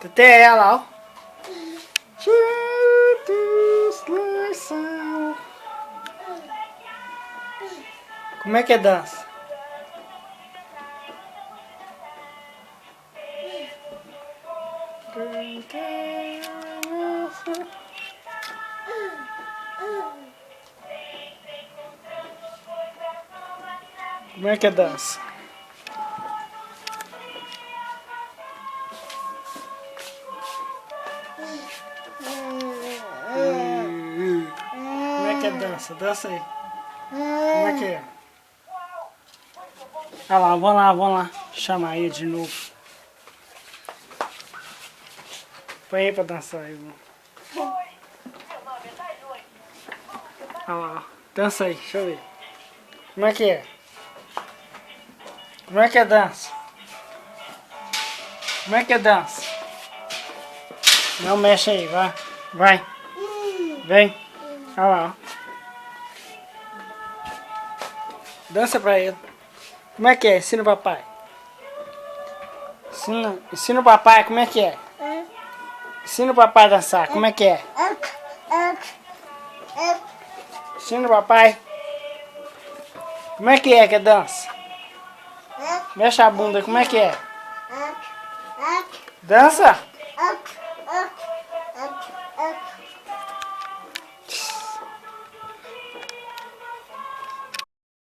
Até ela, ó. Como é que é dança? Como é que é dança? Como é que é dança? Dança aí. Como é que é? Ah lá, vamos lá. Chamar ele de novo. Põe aí pra dançar aí, irmão. Ah lá, ó. Dança aí, deixa eu ver. Como é que é? Como é que é dança? Como é que é dança? Não mexe aí, vai. Vai. Vem. Olha lá, ó. Dança pra ele. Como é que é? Ensina o papai. Ensina o papai como é que é. Ensina o papai a dançar. Como é que é? Ensina o papai. Como é que é dança? Mexe a bunda. Como é que é? Dança?